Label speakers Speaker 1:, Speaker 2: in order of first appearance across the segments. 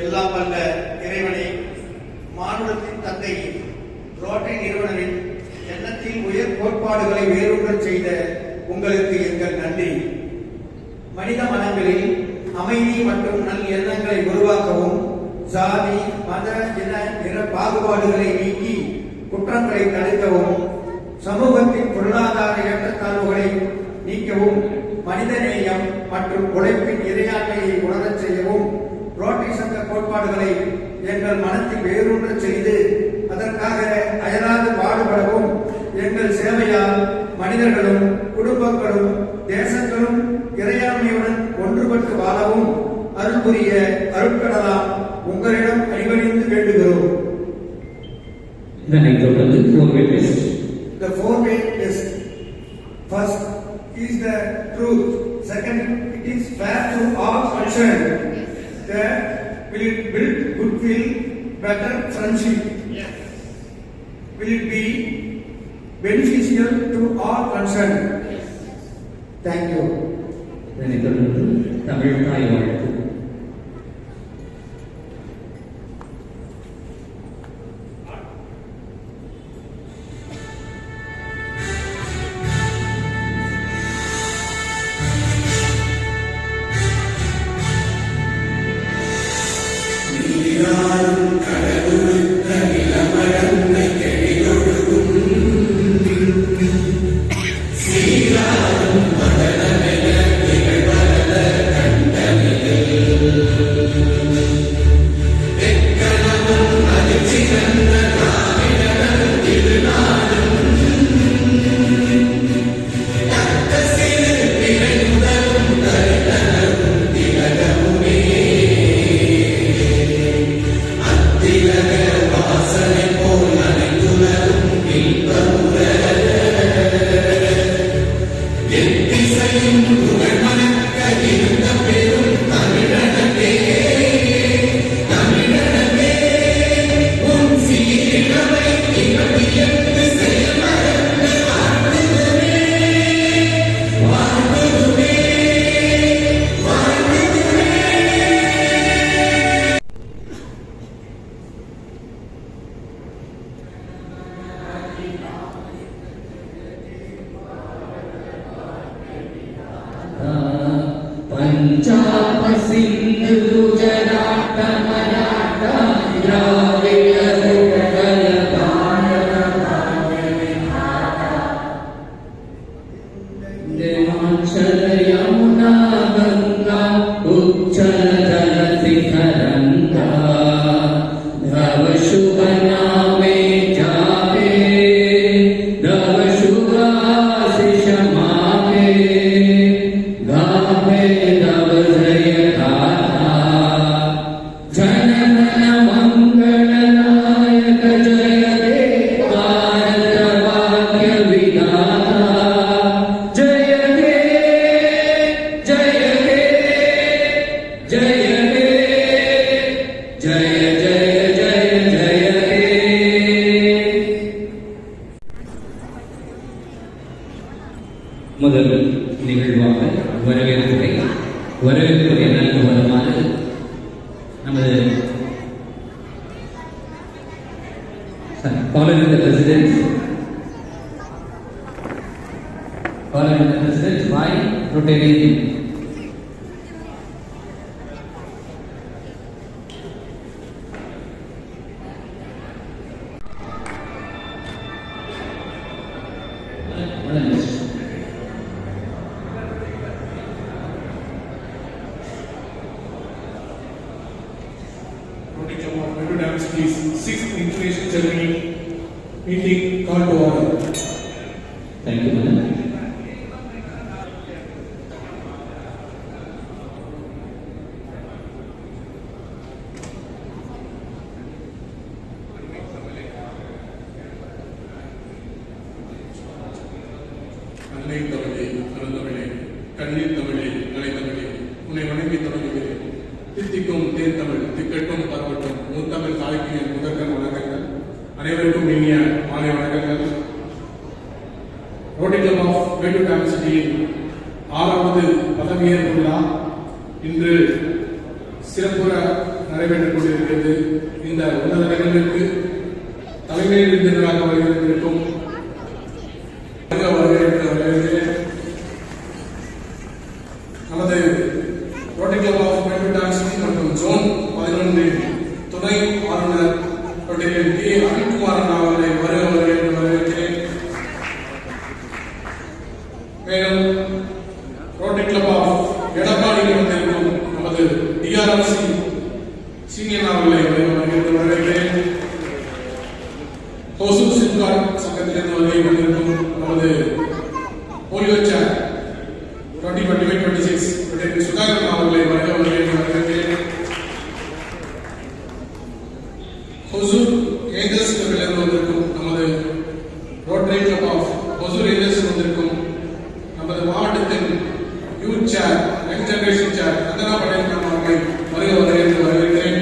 Speaker 1: எல்லாம் வல்ல இறைவனை, மானுடத்தின் தந்தை, ரோட்டரி நிறுவனரின் எண்ணத்தில் உயர் கோட்பாடுகளை வேரூன்றச் செய்த உங்களுக்கு எங்கள் நன்றி. மனித மனங்களில் அமைதி மற்றும் நல் எண்ணங்களை உருவாக்கவும், சாதி, மத, இன, நிற பாகுபாடுகளை நீக்கி குற்றங்களை தடுக்கவும், சமூகத்தின் பொருளாதார ஏற்றத்தாழ்வுகளை நீக்கவும், மனிதநேயம் மற்றும் உழைப்பின் இறையாண்மையை உணரச் செய்யவும் ரோட்டரி சங்க கோட்பாடுகளை எங்கள் மனத்தில் வேரூன்றச் செய்து அதற்காக அயராது பாடுபடவும், எங்கள் சேவையால் மனிதர்களும் குடும்பங்களும் தேசங்களும் இறையாண்மையுடன் ஒன்றுபட்டு வாழவும் அருள் புரிய அருட்கடலாம் உங்களிடம் அடிபணிந்து வேண்டுகிறோம்.
Speaker 2: இதனைத் தொடர்ந்து four-way test.
Speaker 1: The four-way test. First is the truth. Second, it is fair to all concerned. Third, will it build goodwill, better friendship? Yes. Will it be beneficial to all concerned? Yes. Thank you.
Speaker 2: இதனைத் தொடர்ந்து தமிழ் தாய் வாழ்த்து.
Speaker 3: சீராரும் மதனமென திகழ்வரத கண்டனிலே
Speaker 2: Following the President. Following the President by Rotarian.
Speaker 3: Rotary Club of Metro Dam City's 6th International Ceremony meeting called to order.
Speaker 2: Thank you, Madam.
Speaker 3: அன்னை தமிழே, அருந்தமிழே, கண்ணீர் தமிழே, கலை தமிழே, உன்னை வணங்கி தொடங்குகிறேன். தித்திக்கும் தேன் தமிழ், திக்கட்டும் பரவட்டும், முத்தமிழ் தாய்க்கு என் முதற்கண் வணக்கங்கள். அனைவருக்கும் இனிய மாலை வணக்கங்கள். Rotary club of Mettur Dam சிட்டியின் 6வது பதவியேற்பு விழா இன்று சிறப்புற நடைபெற்றுக் கொண்டிருக்கிறது. இந்த உன்னத நிகழ்விற்கு தலைமை விருந்தினராக வருகிறதற்கும் நமது Rotary club of Mettur dam city மற்றும் ஜோன் 11 துணை ஆளுநர் ரோட்டரியன் கே அனில்குமார் அவர்களை வருகிறேன் என்று வரவேற்கிறேன். மேலும் ரோட்டரி கிளப் ஆஃப் எடப்பாடியில் வந்திருக்கும் நமது டிஆர்எம்சி சீனியர் அவர்களை வருகிறேன் வரவேற்கிறேன். ஹோசூர் சிப்காட் சங்கத்திலிருந்து வருகை வந்திருக்கும் நமது போலியோ சேர் 2025-26 சுதாகரன் அவர்களை வரவேற்கிறேன். ஹொசூர் ஏஞ்சல்ஸ் கிளப்பிலிருந்து வந்திருக்கும் நமது Rotary club of Hosur Angels வந்திருக்கும் நமது மாவட்டத்தின் youth chair young generation chair Ranthana Patel அவர்களை வரவேற்கிறேன்.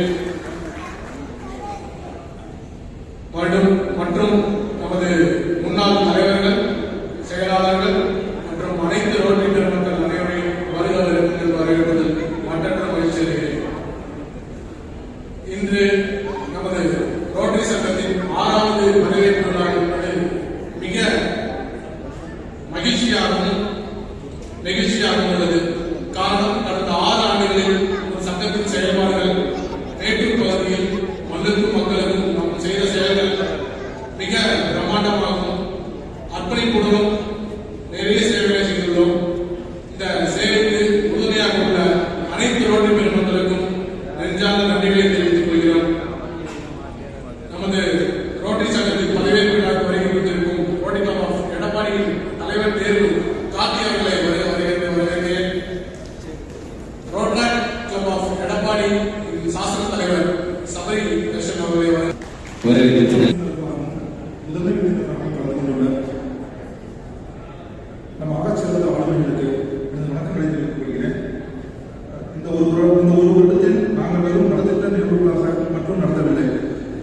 Speaker 3: மற்றும் நமது முன்னாள் தலைவர்கள், செயலாளர்கள் மற்றும் அனைத்து ரோட்டரி பெருமக்கள் அனைவரையும் வருகிறவர்கள் வரவேற்பதில் மற்றற்ற மகிழ்ச்சி அடைகிறேன். இன்று நமது ரோட்டரி சங்கத்தின் 6வது பதவியேற்பு விழா என்பது மிக நெகிழ்ச்சியாகவும் உள்ளது. காரணம், கடந்த 6 ஆண்டுகளில் ஒரு சங்கத்தின் செயல்பாடுகள் மேட்டூர் பகுதியில் மண்ணுக்கும் மக்களுக்கும் நாம் செய்த செயல்கள் மிக பிரம்மாண்டமாகவும் அர்ப்பணிப்புடனும் நிறைய சேவைகளை செய்துள்ளோம். இந்த சேவைக்கு உறுதுணையாக உள்ள அனைத்து ரோட்டரி பெருமக்களுக்கும் நெஞ்சார்ந்த நன்றிகளை தெரிவித்துக் கொள்கிறோம். நமது ரோட்டரி சங்கத்தின் பதவியேற்பு விழாவுக்கு வருகை கொடுத்திருக்கும் ரோட்டரி கிளப் ஆஃப் எடப்பாடியின் தலைவர் தேர்வு கார்த்தி அவர்களை வரவேற்கிறேன். ரோட்டரி கிளப் ஆஃப் எடப்பாடி சாசன தலைவர் சபரி தர்ஷன் அவர்களை
Speaker 2: வரவேற்கிறேன்.
Speaker 4: நம்ம ஆட்சியாளர் ஆளுநர்களுக்கு வணக்கங்களை தெரிவித்துக் கொள்கிறேன். இந்த ஒரு வருடத்தில் நாங்கள் வெறும் நலத்திட்ட நிகழ்வுகளாக மற்றும் நடத்தவில்லை,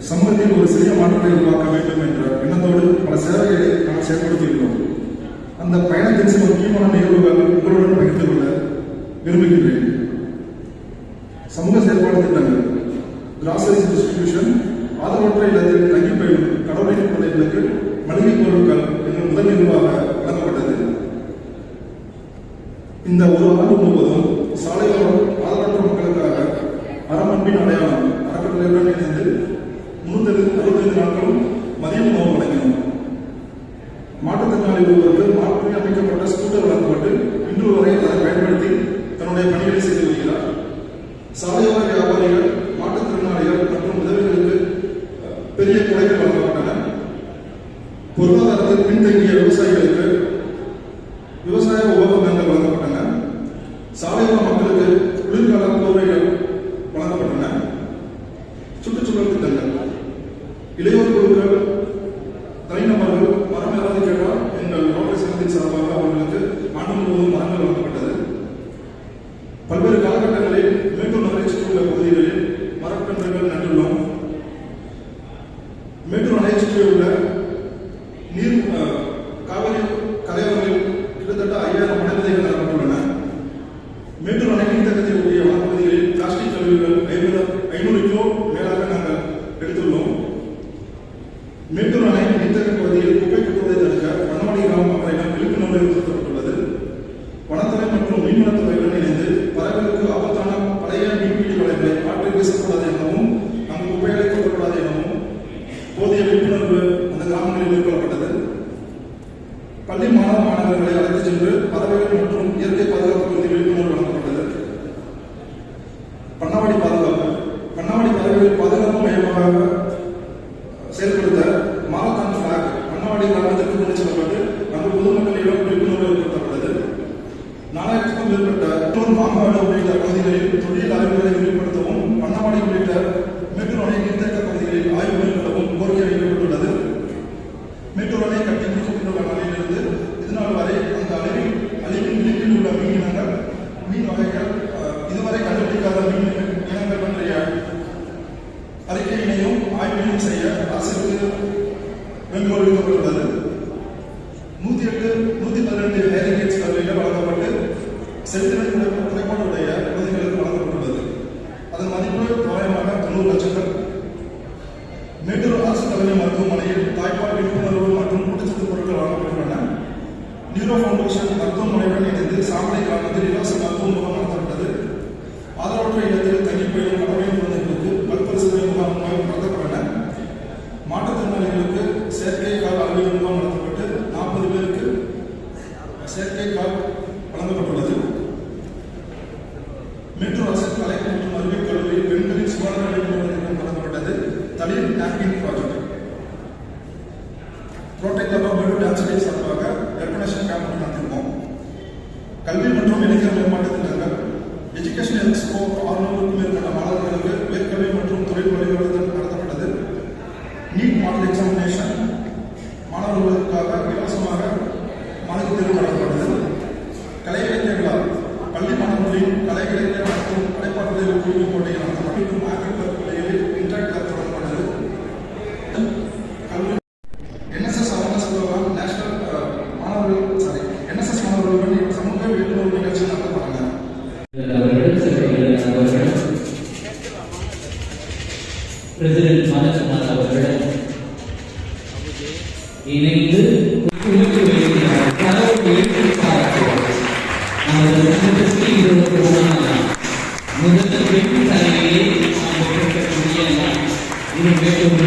Speaker 4: சமூகத்தில் ஒரு சிறிய மாற்றத்தை உருவாக்க வேண்டும் என்ற எண்ணத்தோடு பல சேவைகளை நாங்கள் செயல்படுத்தியுள்ளோம். அந்த பயணத்தின் சில முக்கியமான நிகழ்வுகள் உங்களுடன் பகிர்ந்து கொள்ள விரும்புகின்றேன். சமூக செயல்பாடு திட்டங்கள், கிராசரிஸ் டிஸ்ட்ரிபியூஷன், ஆதரவற்ற இல்லத்தில் தங்கி பயிலும் கடவுளின் குழந்தைகளுக்கு மளிகை பொருட்கள் எங்கள் முதல் நிகழ்வாக வழங்கப்பட்டது. இந்த ஒரு ஆண்டு முழுவதும் சாலையோரம் ஆதரவற்ற மக்களுக்காக அறமன்பின் அடையாளம் அறக்கட்டளையுடன் இணைந்து 365 நாட்களும் மதிய உணவு வழங்கினோம். மாற்றுத்திறனாளி ஒருவருக்கு மாற்றி அமைக்கப்பட்ட ஸ்கூட்டர் வழங்கப்பட்டு இன்று வரை அதை பயன்படுத்தி தன்னுடைய பணிகளை செய்து வருகிறார். சாலையோர வியாபாரிகள், மாற்றுத்திறனாளிகள் மற்றும் உதவிகளுக்கு பெரிய கொடைகள் வழங்கப்பட்டன. பொருளாதாரத்தில் பின்தங்கிய விவசாயிகளுக்கு விவசாய உபகரணங்கள் வழங்கப்பட்டன. சாலையோர மக்களுக்கு குளிர்கால போர்வைகள் வழங்கப்பட்டன. சுற்றுச்சூழல் திட்டங்கள், இளையோர் குழுக்கள், தனிநபர்கள் மரம் ஏதாவது கேட்டால் எங்கள் ரோட்டரி சங்கத்தின் சார்பாக அவர்களுக்கு ஆண்டு முழுவதும் மரங்கள் வழங்கப்பட்டது. பல்வேறு காலகட்டங்களில் மேட்டூர் நகரை சுற்றியுள்ள பகுதிகளில் மரக்கன்றுகள் நட்டுள்ளோம். மேட்டூர் அணையை சுற்றியுள்ள நீர் காவிரி கரையோரங்களில் கிட்டத்தட்ட 5000 மணவிதைகள் நடப்பட்டுள்ளன. மேட்டூர் அணை நீர்த்தகத்தில் உள்ள வனப்பகுதிகளில் பிளாஸ்டிக் கழிவுகள் 500 கோடிக்கோ மேலாக நாங்கள் எடுத்துள்ளோம். மேட்டூர் அணை நீர்த்தேக்க பகுதியில் குப்பை கொட்டுவதை தடுக்க பண்ணவாடி கிராம மக்களிடம் விழிப்புணர்வு ஏற்படுத்தப்பட்டுள்ளது. வனத்துறை மற்றும் மீன்வளத்துறையுடன் இணைந்து பறவைகளுக்கு ஆபத்தான பழைய மீன்பிடி வலைகளை ஆற்றில் வீசக்கூடாது எனவும் அங்கு குப்பைகளை கொட்டக்கூடாது எனவும் போதிய விழிப்புணர்வு அந்த கிராமங்களில் மேற்கொள்ளப்பட்டது. பள்ளி மாணவர்களை அழைத்து சென்று பறவைகள் மற்றும் இயற்கை பாதுகாப்பு குறித்து விழிப்புணர்வு வழங்கப்பட்டது. பண்ணவாடி பறவைகள் பாதுகாப்பு மையமாக செயல்படுத்த மாரத்தான் பிளாக் பண்ணவாடி கிராமத்திற்கு கொண்டு செல்லப்பட்டு அங்கு பொதுமக்களிடம் விழிப்புணர்வு ஏற்படுத்தப்பட்டது. 4000க்கும் மேற்பட்ட மாங்காடு உள்ளிட்ட பகுதிகளில் தொழில் ஆய்வுகளை விரிவுபடுத்தவும் பண்ணவாடி உள்ளிட்ட மேட்டூர் அணை நீர்த்தேக்க பகுதிகளில் ஆய்வு மேற்கொள்ளவும் கோரிக்கை வைக்கப்பட்டுள்ளது. மேட்டூர் அணை கட்டி முடிக்கப்பட்டுள்ள நாளிலிருந்து இதுநாள் வரை அந்த அழிவின் விளிம்பில் உள்ள மீன் இனங்கள் மீன் வகைகள் இதுவரை கண்டுபிடிக்காத மீன் இனங்கள் பற்றிய அறிக்கையினையும் ஆய்வினையும் செய்ய அரசுக்கு வேண்டுகோள் விடுக்கப்பட்டுள்ளது. 118 ஹேரிகேட்ஸ் கல்விகள் வழங்கப்பட்டு செலுத்தின குறைபாடுடைய பகுதிகளுக்கு வழங்கப்பட்டுள்ளது. அதன் மதிப்பு தோராயமாக 90 லட்சங்கள். மேட்டூர் அரசு தலைமை மருத்துவமனையில் தாய்ப்பால் விழிப்புணர்வு மற்றும் ஊட்டச்சத்து பொருட்கள் வழங்கப்பட்டுள்ளன. நியூரோ ஃபவுண்டேஷன் மருத்துவமனையுடன் இணைந்து சாமலை கிராமத்தில் இலவச மருத்துவ முகாம் நடத்தப்பட்டது. ஆதரவற்ற இடத்தில் தங்கி பயிலும் கடமையின் குழந்தைகளுக்கு பரிசோதனை முகாம் நடத்தப்பட்டன. மாற்றுத்திறனாளிகளுக்கு செயற்கை கால் அறிவியல் முகாம் நடத்தப்பட்டு 40 பேருக்கு செயற்கை கால் வழங்கப்பட்டுள்ளது. மேட்டூர் அரசு கலை மற்றும் அறிவியல் கல்லூரியில் பெண்களின் சுகாதார விழிப்புணர்வு நடத்தப்பட்டது. தலின் napkin project protect about dance சார்பாக ரெக்கக்னிஷன் கேம்ப் நடத்திருக்கோம். கல்வி மற்றும் இளைஞர் மேம்பாட்டு திட்டங்கள் எஜுகேஷன் எக்ஸ்போ 600க்கும் மேற்பட்ட மாணவர்களுக்கு உயர்கல்வி மற்றும் தொழில் வழிகாட்டுதல் நடத்தப்பட்டது. நீட் மாடல் எக்ஸாமினேஷன் மாணவர்களுக்காக இலவசமாக மாதிரி தேர்வு நடத்தப்பட்டது. கலை இலக்கிய விழா பள்ளி மாணவர்களின் கலை இலக்கிய மற்றும் படைப்பாற்றலை ஊக்குவிக்கும் போட்டியில் நடத்தப்பட்டு ஆக்டிவ் கிளப் பள்ளிகளில் இன்டராக்ட் கிளப் தொடங்கப்பட்டது. NSS அவேர்னஸ் ப்ரோக்ராம் NSS மாணவர்களுடன் சமூக விழிப்புணர்வு நிகழ்ச்சி நடத்தப்பட்டன.
Speaker 2: பிரசிடென்ட் மனசுநாத் அவர்களிடம் இணைந்து முதல் பெண் தலைமையை நாம் இருக்கக்கூடிய இது மேற்கொண்டு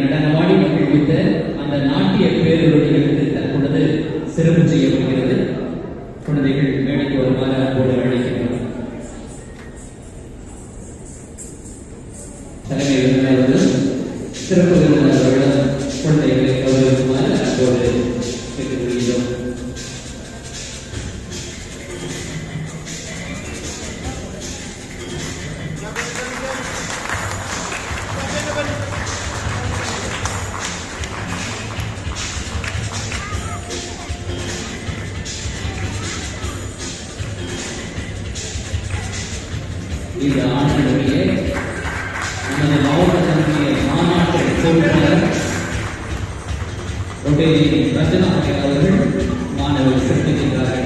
Speaker 2: நடனமாடி மகிழ்வித்த அந்த நாட்டிய பேரொழிகளுக்கு தற்பொழுது சிறப்பு செய்யப்படுகிறது. குழந்தைகள் மேடைக்கு வருமாறு அன்போடு அழைக்கின்றனர். தலைமை விருந்தினர்கள் சிறப்பு விருந்தினர்களுடன் குழந்தைகளை கௌரவிக்குமாறு அன்போடு கேட்டுக்கொள்கிறோம். இந்த ஆண்டினுடைய நமது மாவட்டத்தினுடைய மாநாட்டு பொறுப்பாளர் ரச்சனா அவர்கள் மாணவர்கள் சிறப்பிக்கின்றார்கள்.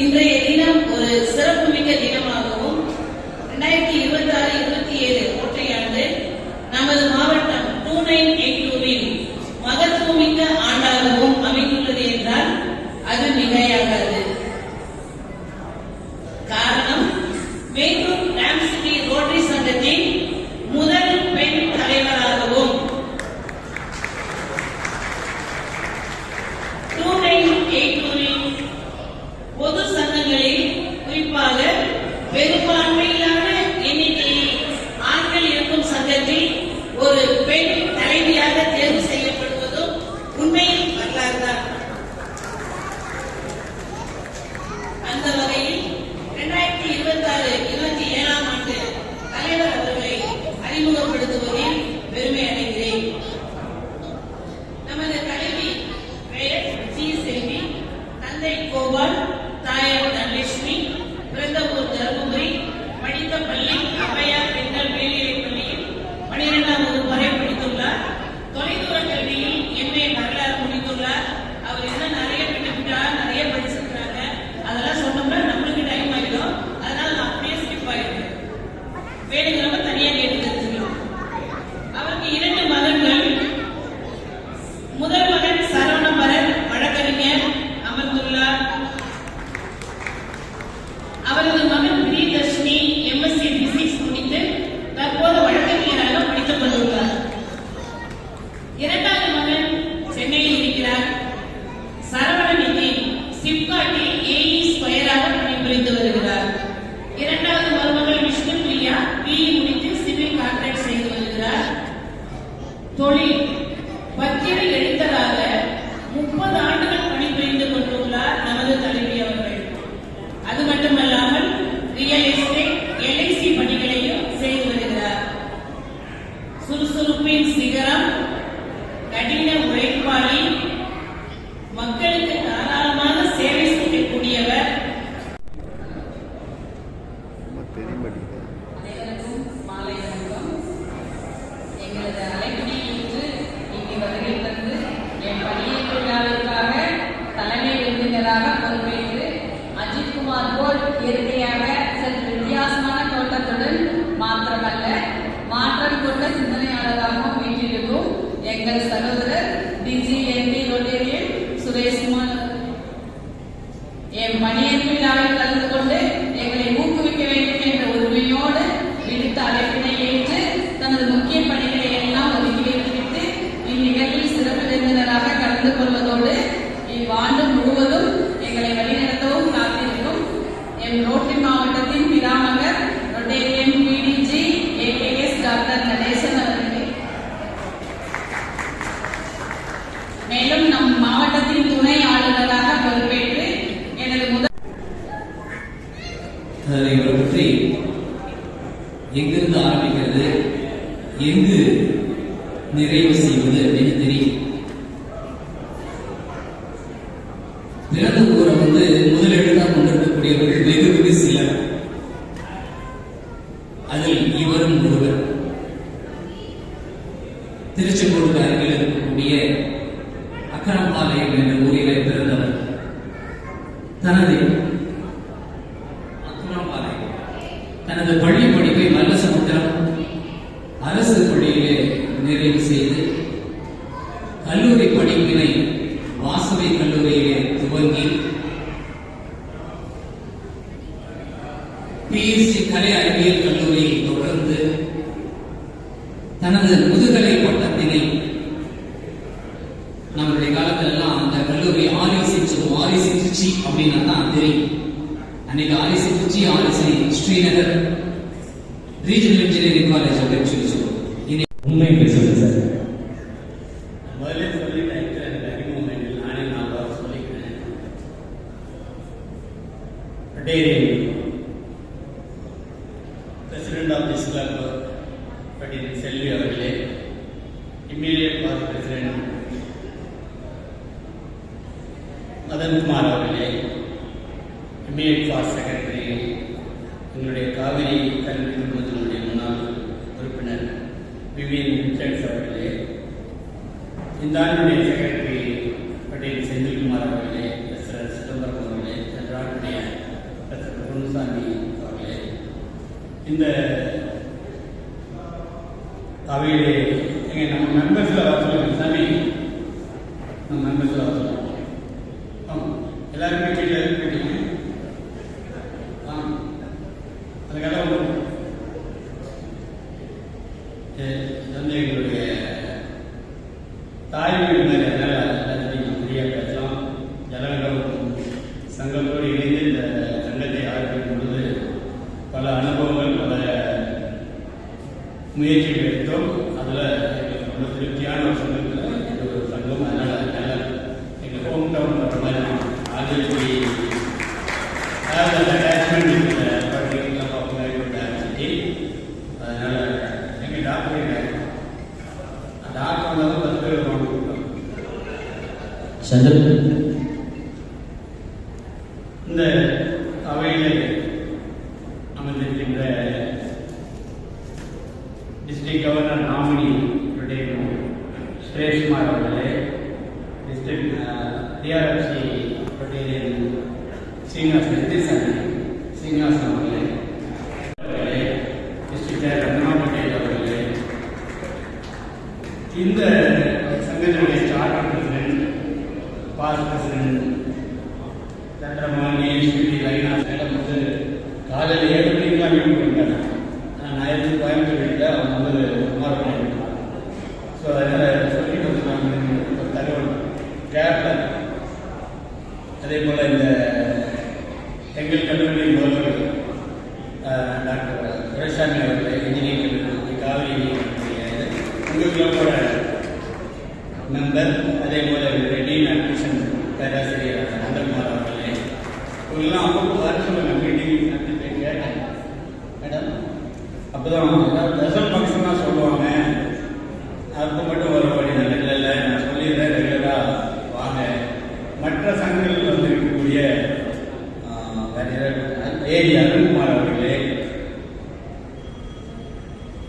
Speaker 5: இன்றைய தினம் ஒரு சிறப்புமிக்க தினமாகவும் 2026-27 ஒற்றையாண்டு நமது மாவட்டம் 2982 மகத்துவமிக்க ஆண்டாகவும் அமைந்துள்ளது என்றால் அது மிகையாகாது. காரணம், மேட்டூர் டேம் சிட்டி ரோட்டரி சங்கத்தின் முதல் பெண் தலைவராகவும் 2982 பொது சங்கங்களில் அவரது மகன் பிரியதர்ஷினி எம்எஸ்சி பிசிக்ஸ் முடித்து தற்போது வழக்கறிஞராக படித்துக் கொண்டுள்ளார். இரண்டாவது மகன் சென்னையில் இருக்கிறார். சரவணநிதி சிப்காட்டில் ஏஇ ஸ்கொயராக பணிபுரிந்து வருகிறார். இரண்டாவது மருமகள் விஷ்ணுபிரியா பிஇ முடித்து சிவில் கான்ட்ராக்ட் செய்து வருகிறார். தொழில் பத்திர எழுத்தராக 30 ஆண்டுகள் பணிபுரிந்து கொண்டுள்ளார் நமது தலைவி அவர்கள். அது மட்டுமல்லாமல் ரியல் எஸ்டேட் எல்ஐசி பணிகளையும் செய்து வருகிறார். சுறுசுறுப்பின் சிகரம், கடின உழைப்பாளி, மக்களுக்கு தாராளமாக சேவை செய்யக்கூடியவர்.
Speaker 6: அனைவருக்கும் மாலை வணக்கம். எங்களது அழைப்பினை ஏற்று இங்கு வருகை தந்து என் பணியேற்பு விழாவிற்காக தலைமை விருந்தினராக பொறுப்பேற்று அஜித்குமார் போல் இயற்கையாக சற்று வித்தியாசமான தோட்டத்துடன் மாத்திரமல்ல மாற்றம் கொண்ட சிந்தனையாளராகவும் வீட்டிருக்கும் எங்கள் சகோதரர் டிஜிஎன்டி ரொட்டேரியன் சுரேஷ்குமார் என் பணியேற்பு விழாவில் கலந்து கொண்டு எங்களை ஊக்குவிக்க வேண்டும் என்ற உரிமையோடு விடுத்த அழைப்பினை ஏற்று தனது முக்கிய பணிகளை எல்லாம் ஒதுக்கி வைத்துவிட்டு இந்நிகழ்வில் சிறப்பு விருந்தினராக கலந்து கொள்வதோடு இவ்வாண்டு முழுவதும் எங்களை வழிநடத்தவும் காத்திருக்கும் எம் ரோட்டரி மாவட்டத்தின் பிராமகர் Rotarian PDG AKS doctor Nadesan அவர்களே, மேலும் நம் மாவட்டத்தின் துணை ஆளுநராக பொறுப்பேற்று எனது முதல்
Speaker 2: இவரை பற்றி எங்கிருந்து ஆரம்பிக்கிறது, எங்கு நிறைவு செய்வது அப்படின்னு தெரியும். பிறந்த ஊரை முதலெழுத்தாக கொண்டிருக்கக்கூடியவர்கள் வெகு வெகு சிலர். அதில் இவரும் ஒருவர். திருச்செங்கோடு அருகில் இருக்கக்கூடிய அக்கரம்பாளையம் என்ற ஊரிலே பிறந்தவர். தனது பள்ளி படிப்பை மல்லசமுத்திரம் அரசு பள்ளியிலே நிறைவு செய்து கல்லூரி படிப்பினை வாசவை கல்லூரியிலே துவங்கி பிஎஸ்சி கலை அறிவியல் கல்லூரியில் தொடர்ந்து தனது முதுகலை பட்டத்தினை நம்மளுடைய காலத்துல எல்லாம் அந்த கல்லூரி ஆர்இசி திருச்சி அப்படின்னா தான் தெரியும். அன்னைக்கு REC Trichy, REC Srinagar regional engineering college அப்படின்னு சொல்லி
Speaker 7: உண்மை பேசுவது சார்.
Speaker 8: முதல்ல சொல்லிட்டேன், எனக்கு அறிமுகம் வேண்டிய நானே 4 வாரம் சொல்லிக்கிறேன். பிரசிடென்ட் ஆஃப் திஸ் கிளப் பட்டியல் செல்வி அவர்களே, இம்மீடியட் பாஸ் பிரசிடென்ட் மதன்குமார் அவர்களே, இம்மீடியட் பாஸ் செக்ரட்டரி எங்களுடைய காவிரி கல்வி குழுமத்தினுடைய முன்னாள் உறுப்பினர் விவிஎன் ரிச்சர்ட்ஸ் அவர்களே, இந்த ஆண்டுடைய செக்ரட்டரி பட்டேல் செந்தில்குமார் அவர்களே, எஸ் சிதம்பரம் அவர்களே, சென்றாண்டுடைய பொன்னுசாமி அவர்களே, இந்த அவையிலே எங்கள் நம்ம மெம்பர்ஸில் வர சொல்லுங்கள் சாமி, நம்ம மெம்பர்ஸில் வர சொல்லுங்கள். ஆமாம், எல்லாருமே கேட்டீங்க. அதுக்கெல்லாம் வந்து எங்களுடைய தாய்மொழி மாதிரி, அதனால் எல்லாத்தையும் ஃப்ரீயாக பேசலாம். ஜனங்கள் சங்கத்தோடு இணைந்து இந்த சங்கத்தை ஆரம்பிக்கும் பொழுது பல அனுபவங்கள், பல முயற்சிகள் எடுத்தோம். அதில் எங்களுக்கு ரொம்ப திருப்தியான ஒரு சங்கத்தில் ஒரு சங்கம். அதனால் எங்கள் ஹோம் டவுன் வர மாதிரி ஆதிரி, அதாவது அந்த அட்டாச்மெண்ட் பர்டிகுலர் ஆஃப் சிட்டி. அதனால் எங்கள் டாக்டர் வந்தாலும் 10 பேர் கொடுத்தோம். இந்த அவையில் அமர்ந்திருக்கின்ற டிஸ்ட்ரிக்ட் கவர்னர் நாமினி சுரேஷ்குமார் அவர்களே, டிஸ்ட்ரிக்ட் டிஆர்எஃப்சி பட்டேலியன் சீனிவாசன் அவர்களே, டிஸ்ட்ரிக்ட் ரத்னா பட்டேல் அவர்களே, இந்த சங்கத்தினுடைய charter president, past president Chandramani Sri லைனா, மேடம் வந்து காலையில் 7 மணிக்கெலாம் மீட் பண்ணிட்டாங்க. நான் எதுவும் கோயம்புத்தூர் வீட்டில் அவங்க வந்து குமார் பண்ணிட்டாங்க. ஸோ அதனால் சொல்லிட்டு வந்துருக்காங்க ஒரு தகவல் கேப்பில். அதே போல் இந்த எங்கள் கல்லூரி முதல்வர் டாக்டர் துரைசாமி அவர்கள் இன்ஜினியரிங் கல்லூரி காவிரி உங்களுக்குள்ள நண்பர், அதே போல் டீன் அட்மிஷன் பேராசிரியர் நந்தகுமார் அவர்களே, இவங்கெல்லாம் அப்போ வர சொல்லுங்க மீட்டிங் நடத்தி கேட்டேன். மேடம் அப்போ தான் ஸ்பெஷல் ஃபங்க்ஷனாக சொல்லுவாங்க, அப்போ மட்டும் வரும்படி இல்லை நான் சொல்லிடுறேன், ரெகுலராக வாங்க. மற்ற சங்கங்கள் வந்து இருக்கக்கூடிய ஏரி அருண்குமார் அவர்களே,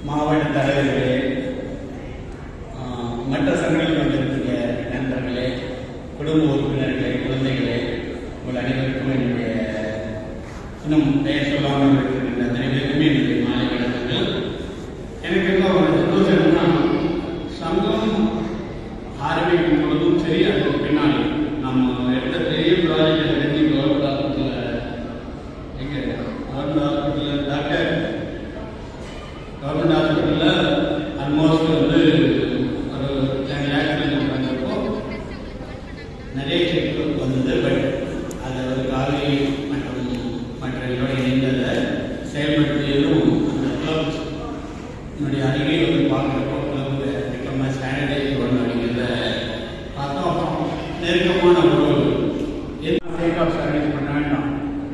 Speaker 8: மாவட்ட தலைவர்களே, மற்ற சங்கங்கள் வந்திருக்கிற நண்பர்களே, குடும்ப உறுப்பினர்களே, குழந்தைகளே, உங்கள் அனைவருக்கும் என்னுடைய இன்னும் பெயர் சொல்லாமல் இருக்கின்ற அத்தனை பேருக்குமே என்னுடைய மாலை வணக்கங்கள். எனக்கு என்ன ஒரு சந்தோஷம் என்னன்னா, சங்கம் ஆரம்பிக்கும் பொழுதும் சரி, அதுக்கு பின்னாடி நம்ம எடுத்த பெரிய ப்ராஜெக்ட் எழுதி கவர்மெண்ட் ஹாஸ்பிட்டலில் எங்கே கவர்மெண்ட் ஹாஸ்பிட்டலில் கவர்மெண்ட் ஹாஸ்பிட்டலில் ஆல்மோஸ்ட் வந்து ஒரு 10 லேக்ஸ் வந்தப்போ நிறைய செக் வந்தது. பட் அதை ஒரு காவிரி மற்றும் மற்றவர்களோடு இணைந்ததை செயல்படுத்தியதும் அந்த கிளப்ஸ் என்னுடைய அருகே வந்து பார்க்குறப்போ கிளப் பிகம் ஸ்டாண்டர்டைஸ் ஒன்று அப்படிங்கிறத பார்த்தோம். அப்புறம் நெருக்கமான ஒரு டேக் ஆஃப் சர்வீஸ் பண்ண வேண்டாம்,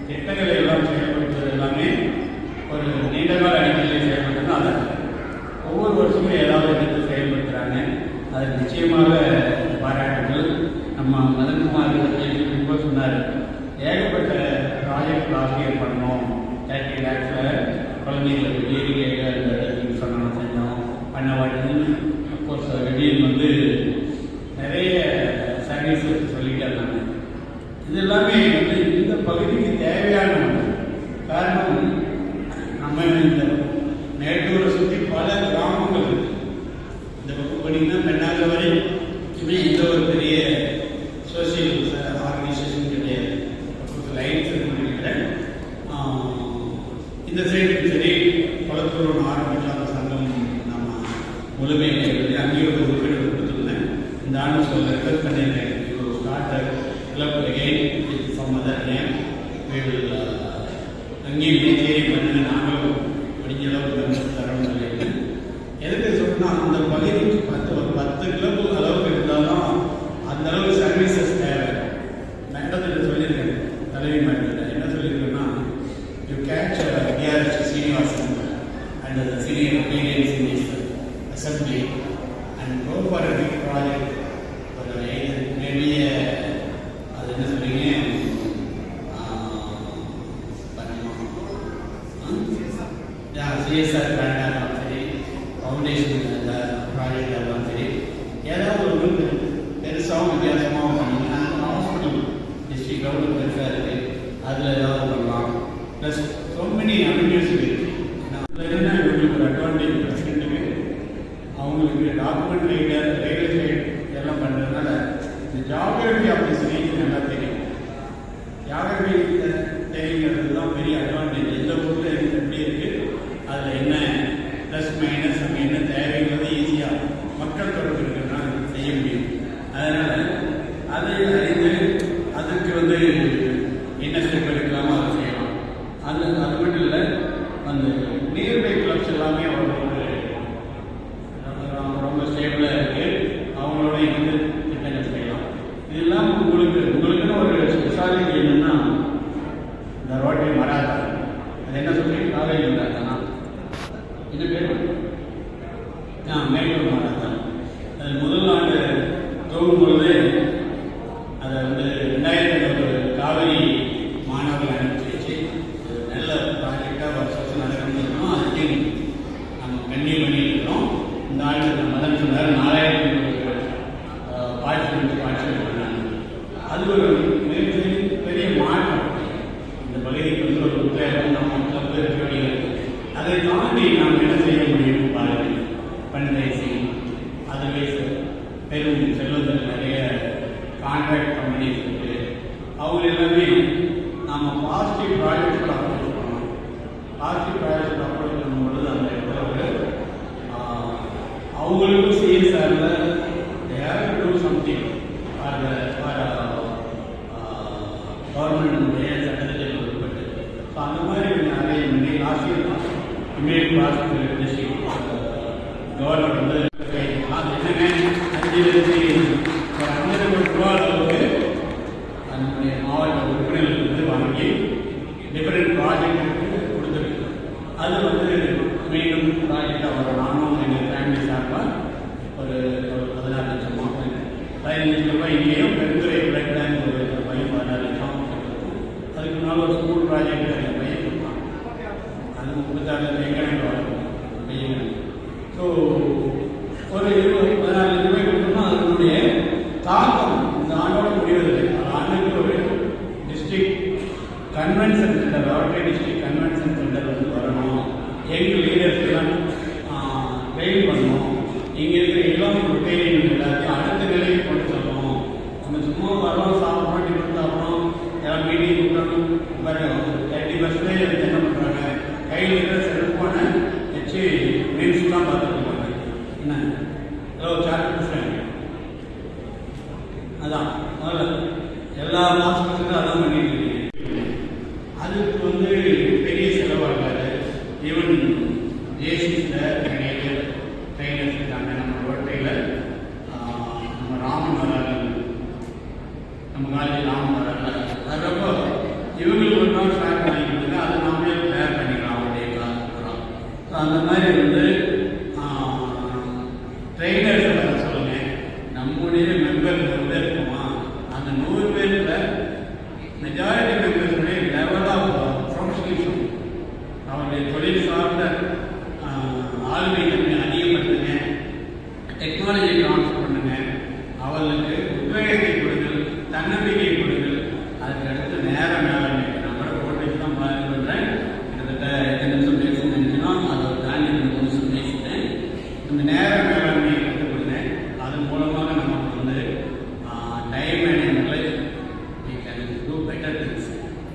Speaker 8: திட்டங்களை எல்லாம் செயல்படுத்துவது எல்லாமே ஒரு நீண்ட கால அடிப்படையில் செயல்படுத்தணும். அதை ஒவ்வொரு வருஷமும் ஏதாவது எடுத்து செயல்படுத்துகிறாங்க. அது நிச்சயமாக பாராட்டுகள். நம்ம மதன்குமார் இப்போ சொன்னார், ஏகப்பட்ட ப்ராஜெக்ட் லாஸ்ட் இயர் பண்ணோம், 30 லேக்ஸில் குழந்தைங்களுக்கு டெய்லி சொன்னோம், செஞ்சோம், பண்ண வாட்டி அப்கோர்ஸ் வெளியில் வந்து நிறைய சர்வீஸ் சொல்லிட்டு இருந்தாங்க. இது எல்லாமே வந்து இந்த பகுதிக்கு தேவையான காரணம். நம்ம இந்த மேட்டூரை சுற்றி பல கிராமங்கள் இருக்கு. இந்த பக்கம் போனீங்கன்னா பெண்ணாக வரை எந்த ஒரு பெரிய சோசியல் ஆர்கனைசேஷன் கிடையாது. லைன்ஸ் இருக்குன்னு நினைக்கிறேன். இந்த சைடு சரி, குளத்தூர் ஆரம்பிச்சாத சங்கம் நம்ம முழுமையாக இருக்குது. அங்கேயும் ஒரு உறுப்பினர் கொடுத்துருந்தேன். இந்த ஆண்டு சொல்ல ரெக்வஸ்ட் பண்ணியிருக்கேன், start club again with some other name. அங்கேயும் பேச்சேரி பண்ணி நாங்களும் முடிஞ்ச அளவுக்கு தரோம்னு சொல்லியிருக்கேன். எதுக்கு சொன்னால், அந்த பகுதிக்கு ஒரு 10 கிலோ அளவுக்கு இருந்தாலும் அந்த அளவுக்கு சர்வீசஸ் தேவை. மேடத்தில் சொல்லியிருக்கேன், தலைவி மேடத்தில் என்ன சொல்லியிருக்கேன்னா, you catch TRS Srinivasan and the senior opinions in this assembly and go for a big project. Maybe அது என்ன சொல்றீங்க, சிஎஸ்ஆர் கிராண்டாக இருந்தாலும் சரி, ஃபவுண்டேஷன் ப்ராஜெக்டாக இருந்தாலும் சரி, ஏதாவது ஒரு பெருசாகவும் வித்தியாசமாகவும் பண்ணிங்கன்னா, ஹாஸ்பிட்டல் டிஸ்ட்ரிக்ட் கவர்மெண்ட் பெருசாக இருக்குது, அதில் ஏதாவது பண்ணலாம். ப்ளஸ் ஸோ மெனி அவென்யூஸ் இருக்குது. அதில் என்ன இவங்களுக்கு ஒரு அட்வான்டேஜ் பிரசிடென்ட்டுக்கு, அவங்களுக்கு டாக்குமெண்ட் ரைடர், ரியல் எஸ்டேட் இதெல்லாம் பண்ணுறதுனால இந்த ஜியாகிரபி ஆஃப் திஸ் ரீஜன் நல்லா தெரியும். ஜியாகிரபி தெரியுங்கிறது தான் பெரிய அட்வான்டேஜ். எந்த ஊரில் எப்படி இருக்குது, அதில் என்ன ப்ளஸ் மைனஸ், அங்கே என்ன தேவைங்கிறது ஈஸியாக மக்கள் தொடர்பு இருக்கிறதுனால செய்ய முடியும். அதனால் அதை அறிந்து அதுக்கு வந்து என்ன ஸ்டெப் எடுக்கலாமோ அதை செய்யலாம். அது மட்டும் இல்லை, அந்த நியர்பை கிளப்ஸ் எல்லாமே ரொம்ப ஸ்டேபிளாக இருக்குது. அவங்களோட இருந்து திட்டங்கள் செய்யலாம். இதெல்லாம் உங்களுக்குன்னு ஒரு ஸ்பெஷாலிட்டி என்னென்னா, இந்த ரோட்டரி மராத்தான். அது என்ன சொல்லி காலேஜ் மராத்தானா இது பேர் மேட்டூர் மராத்தான். அது முதல் ஆண்டு துவங்கும் பொழுது அதை வந்து 2001 காவிரி மாணவர்கள் அனுப்பிச்சு நல்ல ப்ராஜெக்டாக வருஷம் நடக்கணும். அதுக்கு நம்ம கண்ணியம் பண்ணியிருக்கிறோம். இந்த ஆண்டு மதன் சொன்னார் 4000 பார்ட்டிசிபேட் பண்ணாங்க. அது ஒரு பெரிய மாற்றம். இந்த பகுதிக்கு வந்து ஒரு உத்வேகம் நம்ம கிளப் இருக்க. அதை தாண்டி நாம் என்ன செய்ய முடியும் பாருங்கள். ஃபண்ட்ரைசிங், அதர்வைஸ் பெரும் செல்வத்தில் நிறைய கான்ட்ராக்ட் கம்பெனிஸ் இருக்குது. அவங்க எல்லாமே நாம் பாசிட்டிவ் ப்ராஜெக்ட்களை அப்ரோச் பண்ணணும். ஆர்டி ப்ராஜெக்ட் அப்ரோச் பண்ணும்பொழுது அந்த இடத்துல ஒரு அவங்களுக்கும் சிஎஸ்ஆரில் they have to do something for government சட்டத்தில் உட்பட்டு. ஸோ அந்த மாதிரி நிறைய லாஸ்ட் இயர் தான் இமேஜ் ப்ராஜெக்ட் டிஸ்ட்ரிக்ட் கவர்மெண்ட் வந்து அது என்னங்க 5 கோடி ரூபா அளவுக்கு நம்முடைய மாவட்ட உறுப்பினர்களுக்கு வந்து வாங்கி டிஃபரெண்ட் ப்ராஜெக்டுக்கு கொடுத்துருக்கு. அது வந்து மீண்டும் ப்ராஜெக்டாக வரும். நானும் எங்கள் ஃபேமிலி சார்பாக ஒரு 16 லட்சம் 15 லட்சம் ரூபாய் இங்கேயும் பெருந்துறை பிளட் பேங்க் ஒரு பையன் 16 லட்சம். அதுக்கு முன்னால் ஒரு ஸ்கூல் ப்ராஜெக்ட் அந்த பையன் கொடுப்பான். அது 36 எங்கனைக்கு வரும் பையன். ஸோ ஒரு 16 லட்சம் ரூபாய் கொடுத்தோம்னா அதனுடைய தாக்கம் இந்த ஆண்டோட முடிவதில்லை. ஆண்டுக்கு ஒரு district convention centre, rotary district convention centre வந்து வரணும். எங்கள் லீடர்ஸ்லாம் ட்ரெயின் பண்ணணும். இங்கே இருக்கிற இளம் ரிட்டைலிங் எல்லாத்தையும் அடுத்த நிலைக்கு கொண்டு சொல்லணும். நம்ம சும்மா வரோம், சாப்பிட்றோம், டிஃபன் சாப்பிட்றோம், எல்லாம் மீட்டிங் கொடுக்கணும். 30% என்ன பண்ணுறாங்க, கையில் இருக்கிற செல்ஃபோனை வச்சு மீல்ஸ்லாம் பார்த்துட்டு இருக்காங்க. என்ன சார்ட் அதான் முதல்ல எல்லா மாதத்துக்கும் அதான் பண்ணிட்டு இருக்கீங்க. அதுக்கு வந்து பெரிய செலவாகாது. ஈவன் ஜேசிஸில் நிறைய பேர் ட்ரெயினர்ஸ் இருக்காங்க. நம்ம ரோட்டையில் நம்ம ராமன் வராங்க, நம்ம காலேஜ் ராமன் வராங்க. அதுக்கப்போ இவங்களுக்கு ஒரு நாள் ஸ்டார்ட் பண்ணிக்கிட்டு அதை நாமளே தயார் பண்ணிக்கலாம் அவருடைய கிளாஸ் போகிறோம். ஸோ அந்த மாதிரி வந்து ட்ரெயினர்ஸை வர சொல்லுங்கள். நம்முடைய மெம்பர் வந்து இருக்குமா அந்த 100 பேரில் மெஜாரிட்டி மெம்பர்ஸுடைய லெவல் ஆஃப் ப்ரொஃபஷனலிசம், அவருடைய தொழில் சார்ந்த ஆளுமை தன்மை அதிகப்படுத்துங்க, டெக்னாலஜியை ட்ரான்ஸ்ஃபர் பண்ணுங்க, அவர்களுக்கு உத்வேகத்தை கொடுங்கள், தன்னம்பிக்கை கொடுங்கள். அதுக்கு அடுத்து நேர மேலாண்மை. நம்மளோட போட்டு தான் பண்ணுறேன். கிட்டத்தட்ட எத்தனை நிமிஷம் பேசணும்னு நினைக்கணும், அதை தாண்டி 2 நிமிஷம் பேசிட்டேன். இந்த நேர மேலாண்மையை கற்றுக் கொடுங்க. அதன் மூலமாக நமக்கு வந்து time management we can do better things.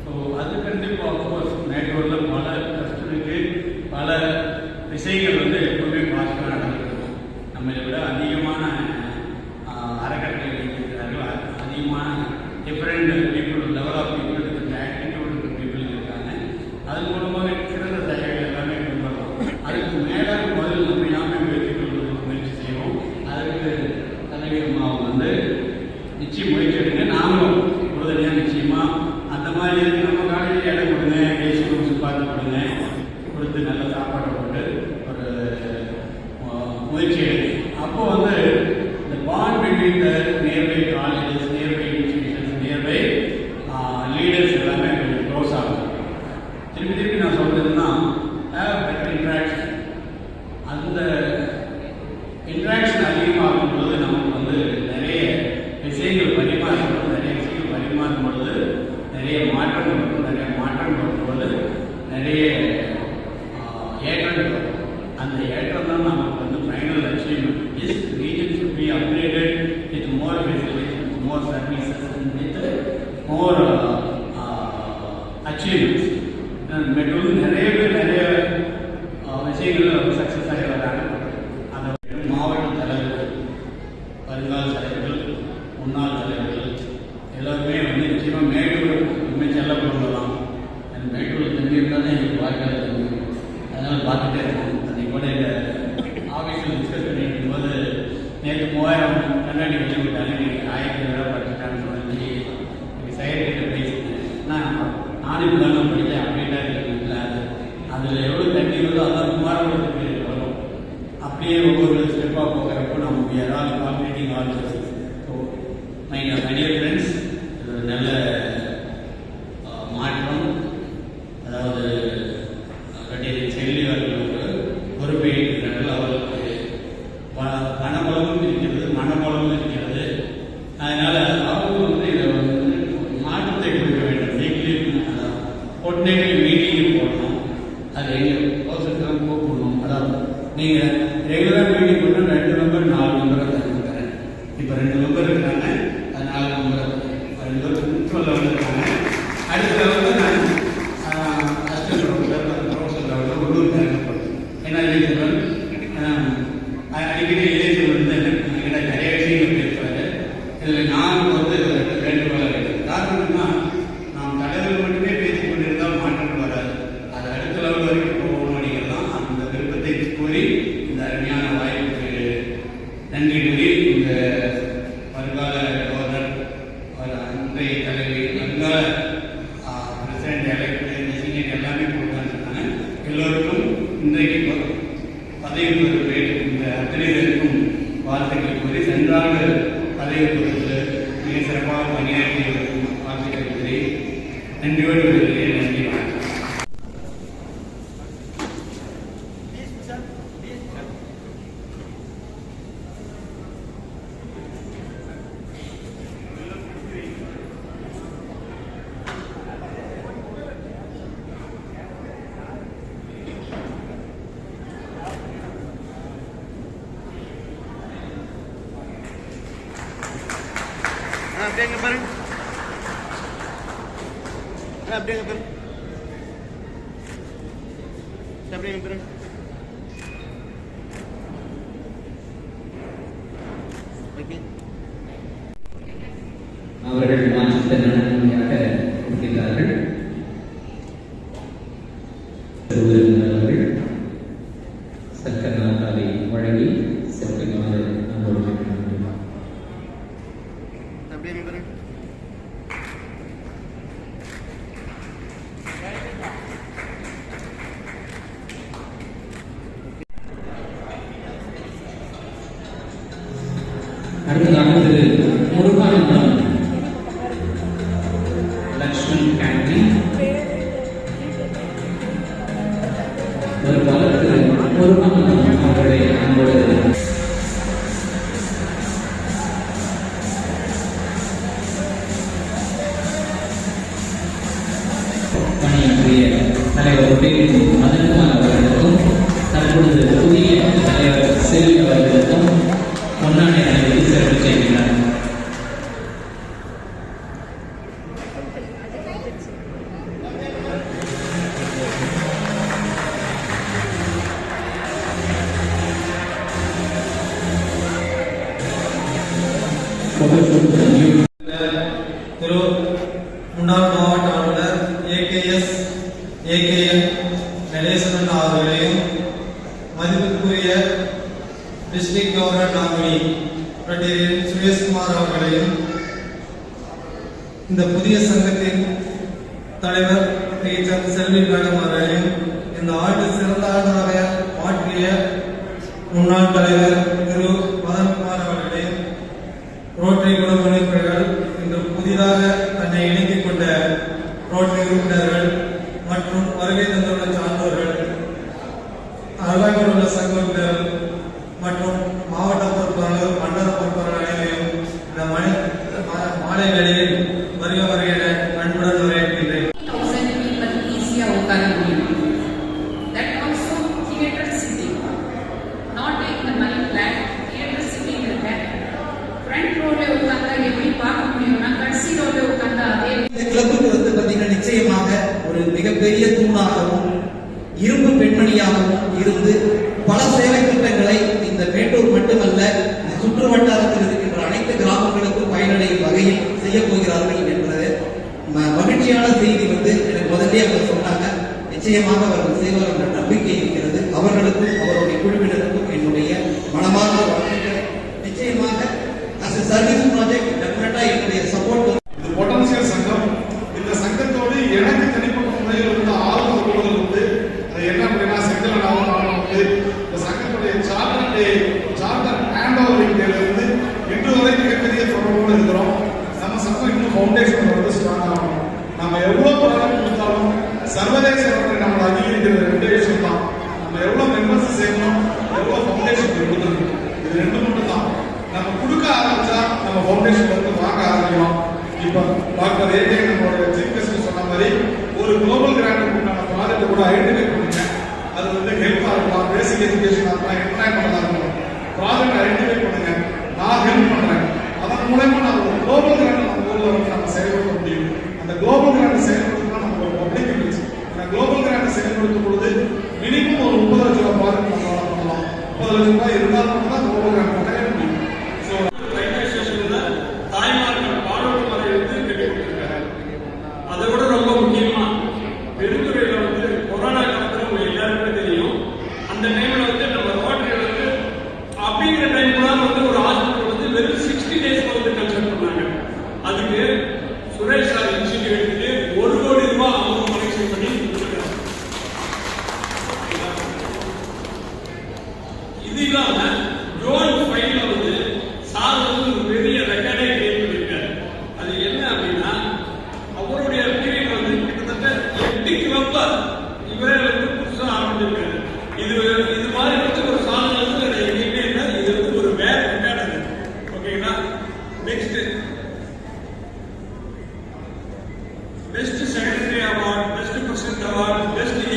Speaker 8: So அது கண்டிப்பாக அஃப்கோர்ஸ் மேட்டூரில் பல கஷ்டத்துக்கு பல விஷயங்கள் வந்து எப்பவுமே பாசிட்டிவாக நடந்திருக்கும். நம்மளை விட அதிகமான அறக்கட்டளை வைத்திருக்கிறார்கள், அதிகமான different people, level of people, different attitude people இருக்காங்க. அதன் மூலமாக சிறந்த செயல்கள் எல்லாமே கொண்டு வரலாம். அதுக்கு மேலே முதல் நம்ம யாமே முயற்சி செய்வோம். அதுக்கு தலைவி அம்மாவை வந்து நிச்சயம் முயற்சி எடுங்க. நாங்களும் உறுதுணையாக நிச்சயமாக அந்த மாதிரி நம்ம காலையில் இடம் கொடுங்க, ஏசி கொடுத்து பார்த்து கொடுங்க, கொடுத்து நல்ல சாப்பாடு போட்டு ஒரு முயற்சி எடுங்க. அப்போ வந்து இந்த bond between the nearby colleges, nearby institutions, nearby leaders எல்லாமே கொஞ்சம் க்ளோஸ் ஆகும். திருப்பி நான் சொல்றதுன்னா பெட்டர் இன்ட்ராக்ஷன். அந்த இன்ட்ராக்ஷன் அதிகமாகும் பொழுது நமக்கு வந்து நிறைய விஷயங்கள் பரிமாறும் பொழுது நிறைய மாற்றங்கள் வரும். நிறைய மாற்றங்கள் வரும்பொழுது நிறைய ஏற்றங்கள் வரும். அந்த ஏற்றம் தான் நமக்கு வந்து final achievement. This region should be upgraded with more facilities, with more services and with more achievements. மெட்ரோவில் நிறைய பேர் நிறைய விஷயங்கள் சக்ஸஸ் ஆகி வராங்க. அந்த மாவட்ட தலைவர்கள், வருங்கால தலைவர்கள், முன்னாள் தலைவர்கள் எல்லாருமே வந்து நிச்சயமாக மேட்டூர் உண்மை செல்லப்படலாம். அந்த மேட்டூர் தண்ணி இருந்தால் தான் எங்களுக்கு வாழ்க்கை தண்ணி. அதனால் பார்த்துட்டே இருக்கோம். அன்றைக்கு கூட எங்கள் ஆஃபீஸில் டிஸ்கஸ் பண்ணிட்டு இருக்கும்போது நேற்று 3000 கண்ணாடி வச்சு விட்டாங்க, நீங்கள் 1000 ரூபா படிச்சுட்டான்னு சொல்லி எங்கள் செயற்கிட்ட பேசிட்டேன். நானும் தானே படித்தேன் அப்படின்ட்டா இருக்கீங்களா, அதில் எவ்வளோ தண்ணி வருதோ அதான் குமாரபுரத்துக்கு வரும். அப்படியே ஒவ்வொரு ஸ்டெப்பாக போகிறப்போ நம்ம we are all cooperating all justice. So my dear friends, இது ஒரு நல்ல மாற்றம். அதாவது செல்வி அவர்களுக்கு பொறுப்பை இருக்கிறார்கள். அவர்களுக்கு பணபலமும் இருக்கிறது, மனபலமும் இருக்கிறது. அதனால் அவங்க வந்து இதை வந்து மாற்றத்தை கொடுக்க வேண்டும். வீக்லி கோஆர்டினேட்டிவ் மீட்டிங் போடணும். அது எங்கள் ப்ரோசஸ்லாம் கூப்பிடணும். அதாவது நீங்கள் ரெகுலர் மீட்டிங் பண்ணால் 2 மெம்பர் 4 மெம்பரை தருகிறேன். இப்போ 2 மெம்பர் இருக்காங்க, அது 4 மெம்பர் 2 பேர் சொல்ல வந்துருக்காங்க. அடுத்த வந்து நான் அசிஸ்டன்ட் ப்ரொஃபஸர் இன்றைக்கு பதவி இந்த அத்தனை பேருக்கும் வாழ்த்துக்கள் கூறி சென்றாண்டு பதவி பொறுப்பில் மிக சிறப்பாக பணியாற்றியவருக்கும் வாழ்த்துக்கள் கூறி நன்றியோடு வருகிறேன். நன்றி.
Speaker 7: அப்படியே பாருங்க, அப்படியே பாருங்க, அப்படியே பாருங்க.
Speaker 2: அவர்கள் மாற்றத்தை நன்மையாக இருக்கின்றார்கள். அவர்கள் சர்க்கர் நாற்காலி வழங்கி செல்லுமாறு அன்போடு
Speaker 7: அப்படியே பாருங்க.
Speaker 2: அடுத்ததாக திரு முருகானந்தம் லக்ஷ்மண் கேண்டி ஒரு காலத்தில் முருகானந்தம் அவர்களை அன்போடு பணியாற்றிய தலைவர் மதன்குமார் அவர்களுக்கும் தற்பொழுது புதிய தலைவர் செல்வி அவர்களுக்கும் பொன்னாடை அணிவித்து சிறப்பு செய்கிறார்.
Speaker 9: திரு முன்னாள் மாவட்ட ஆளுநர் ஏகேஎஸ் ஏகேஎன் நடேசன் அவர்களையும் மதிப்புக்குரிய district governor nominee professor Sureshkumar அவர்களையும் இந்த புதிய சங்கத்தின் தலைவர் டீச்சர் செல்வி மேடம் அவர்களையும் இந்த ஆண்டு சிறந்த ஆண்டாக மாற்றிய முன்னாள் தலைவர் திரு மதன்குமார் அவர்களையும் ரோட்டரி குழு உறுப்பினர்கள் இன்று புதிதாக தன்னை இணைத்துக் கொண்ட ரோட்டரி உறுப்பினர்கள் மற்றும் வருகை தந்துள்ள சான்றோர்கள், அருகாமையில் உள்ள சங்க உறுப்பினர்கள் மற்றும் மாவட்ட பொறுப்பாளர், மண்டல பொறுப்பாளர் அனைவரையும் இந்த மாலை வேளையில் வருக என அன்புடன் வரவேற்கின்றேன்.
Speaker 6: ஈஸியாக உட்கார முடியும். That also theatre sitting, not in the money flat, theatre sitting இருக்க ஃப்ரண்ட் ரோல உட்கார்ந்தா எப்படி பார்க்க முடியும்னா கடைசி ரோல உட்கார்ந்தா அதே.
Speaker 10: இந்த கிளப்புக்கு வந்து பார்த்தீங்கன்னா நிச்சயமாக ஒரு மிகப்பெரிய தூணாகவும் இரும்பு பெண்மணியாகவும் இருந்து பல சேவை திட்டங்களை இந்த மேட்டூர் மட்டுமல்ல இந்த சுற்று வட்டாரத்தில் இருக்கின்ற அனைத்து கிராமங்களுக்கும் பயனடையும் வகையில் செய்ய போகிறார்கள் என்பது மகிழ்ச்சியான செய்தி வந்து எனக்கு முதலே அவங்க சொன்னாங்க. நிச்சயமாக அவர்கள் செய்வார் என்ற நம்பிக்கை இருக்கிறது. அவர்களுக்கும் அவருடைய குழுவினருக்கும் என்னுடைய மனமார்ந்த வாழ்த்துக்கள். நிச்சயமாக அஸ் எ சர்வீஸ் ப்ராஜெக்ட் டெஃபினட்டா என்னுடைய சப்போர்ட்.
Speaker 4: இது பொட்டன்சியல் சங்கம். இந்த சங்கத்தோடு எனக்கு தனிப்பட்ட முறையில் உள்ள ஆர்வம் கூடுதல் வந்து அது என்ன அப்படின்னா செங்கல் ஆர்வம் வந்து இந்த சங்கத்துடைய சார்ட்டர் ஹேண்ட் ஓவரிங் டேல இருந்து இன்று வரை மிகப்பெரிய தொடர்போடு இருக்கிறோம். நம்ம சங்கம் இன்னும் ஃபவுண்டேஷன் வந்து ஸ்ட்ராங் ஆகணும். நம்ம எவ்வளவு ப்ராடக்ட் கொடுத்தாலும் சர்வதேச அளவில் நம்ம அதிகரிக்கிறது ரெண்டு விஷயம் தான். நம்ம எவ்வளவு மெம்பர்ஸ் சேர்க்கணும், எவ்வளவு ஃபவுண்டேஷன் கொடுக்கணும், இது ரெண்டு மட்டும் தான். நம்ம கொடுக்க ஆரம்பிச்சா நம்ம ஃபவுண்டேஷன் வந்து வாங்க ஆரம்பிக்கணும். இப்போ டாக்டர் ஏகே நம்மளோட சீஃப் கெஸ்ட் சொன்ன மாதிரி ஒரு குளோபல் கிராண்ட் உண்டான ப்ராஜெக்ட் கூட ஐடென்டிஃபை பண்ணுங்க. அது வந்து ஹெல்ப்பாக இருக்கலாம், பேசிக் எஜுகேஷனாக இருக்கலாம், என்டர்டைன்மெண்டாக இருக்கலாம். ப்ராஜெக்ட் ஐடென்டிஃபை பண்ணுங்க, நான் ஹெல்ப் பண்றேன். அதன் மூலமா நம்ம ஒரு குளோபல் கிராண்ட் நம்ம ஊர்ல வந்து நம்ம செயல்படுத்த முடியும். அந்த குளோபல் கிராண்ட் செயல்படுத்தினா நம்ம ஒரு பப்ளிக் இருந்துச்சு. அந்த குளோபல் கிராண்ட் செயல்படுத்தும் பொழுது மினிமம் ஒரு 30 லட்சம் ரூபாய் ப்ராஜெக்ட் நம்மளால பண்ணலாம். 30 லட்சம் ரூபாய் இருந்தாலும் தான் குளோபல் கிராண்ட் பண்ணவே முடியும். ஸோ
Speaker 3: ரயில்வே ஸ்டேஷன்ல தாய்மார்கள் பாலூர் முறை வந்து கட்டிருக்காங்க. அதை விட ரொம்ப முக்கியமா பெருந்துறையில வந்து கொரோனா காலத்துல உங்க எல்லாருக்குமே தெரியும். அந்த டைம்ல வந்து நம்ம ரோட்டரி வந்து அப்படிங்கிற டைம் கூட வந்து ஒரு ஹாஸ்பிட்டல் வந்து வெறும் 60 டேஸ்ல வந்து கன்சல்ட் பண்ணாங்க. அதுக்கு சுரேஷ் சார் இன்ஸ்டிடியூட் எடுத்துட்டு 1 கோடி ரூபாய் அவங்க கலெக்ஷன் பண்ணி கொடுத்துருக்காங்க.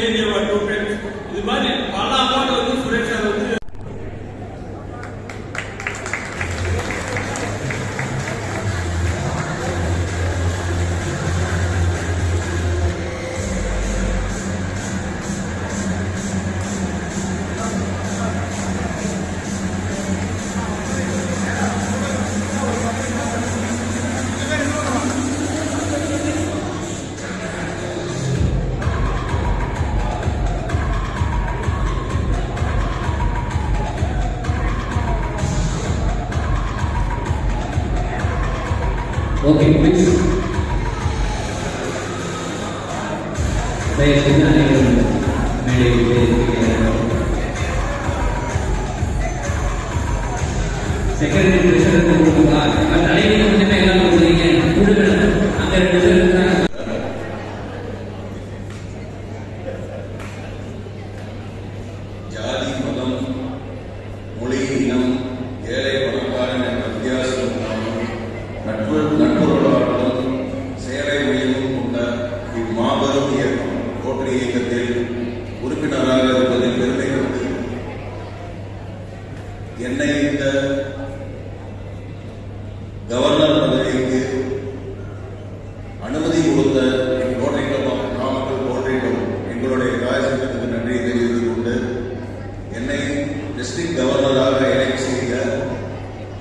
Speaker 11: Change over 2 times. இது மாதிரி பல அமௌண்ட் வந்து சுரேஷ் சார் வந்து
Speaker 2: ஓகே ப்ளீஸ் தயவுசெய்து அனைவரும் மேடையில் செக்ரட்டரி பிரசிடண்ட் கொடுத்துருக்கா தலைவியில் மட்டுமே எல்லாம் கொடுக்குறீங்க குழுக்கள் அங்கே 2 பேர் இருக்கிறாங்க.
Speaker 12: ஜாதி மதம் மொழி இனம் ஏழை பணக்காரன் என்ற வித்தியாசம் இல்லாமல் நட்புறவாளர்களும் சேவை மையமும் கொண்ட இம்மாபெரும் இயக்கம் ரோட்டரி இயக்கத்தில் உறுப்பினராக இருப்பதில் பெருமை கொண்டு என்னை இந்த கவர்னர் பதவிக்கு அனுமதி கொடுத்த Rotary club of Namakkal Rotary club எங்களுடைய காயசங்கத்துக்கு நன்றி தெரிவித்துக் கொண்டு என்னை டிஸ்ட்ரிக்ட் கவர்னராக எலெக்ட் செய்த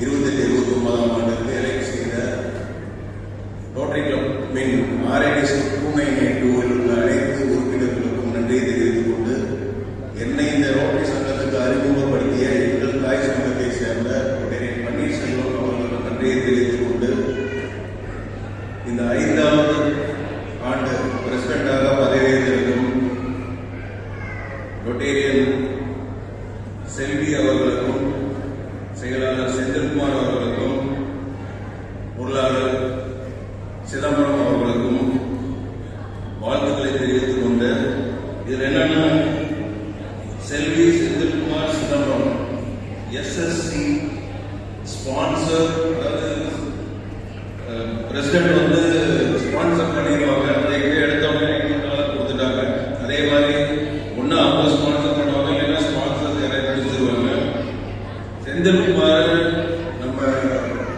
Speaker 12: 28-29ஆம் ஆண்டுக்கு எலெக்ட் செய்த ரோட்டரி கிளப்பின் RIDC 2982 உள்ள அனைத்து உறுப்பினர்களுக்கும் நன்றி தெரிவித்துக் கொண்டு என்னை இந்த ரோட்டரி சங்கத்துக்கு அறிமுகப்படுத்திய எங்கள் தாய் சங்கத்தை சேர்ந்த பன்னீர்செல்வம் அவர்களுக்கு நன்றியை தெரிவித்துக் கொண்டு இந்த 5வது ஆண்டு பிரசிடண்டாக பதவியேற்றிருக்கும் ரொட்டேரியன் செல்வி அவர்களுக்கும் செயலாளர் செந்தில்குமார் அவர்களுக்கும் பொருளாளர் சிதம்பரம் அவர்களுக்கும் வாழ்த்துக்களை தெரிவித்துக் கொண்டு இதில் என்னன்னா செல்வி செந்தில்குமார் சிதம்பரம் SSC ஸ்பான்சர், அதாவது பிரசிடென்ட் வந்து ஸ்பான்சர் பண்ணிடுவாங்க, அதை எடுத்தவங்க கொடுத்துட்டாங்க. அதே மாதிரி ஒன்று அவங்க ஸ்பான்சர் பண்ணுவாங்க, இல்லைன்னா ஸ்பான்சர் யாரையும் பிடிச்சிருவாங்க. செந்தில்குமார் நம்ம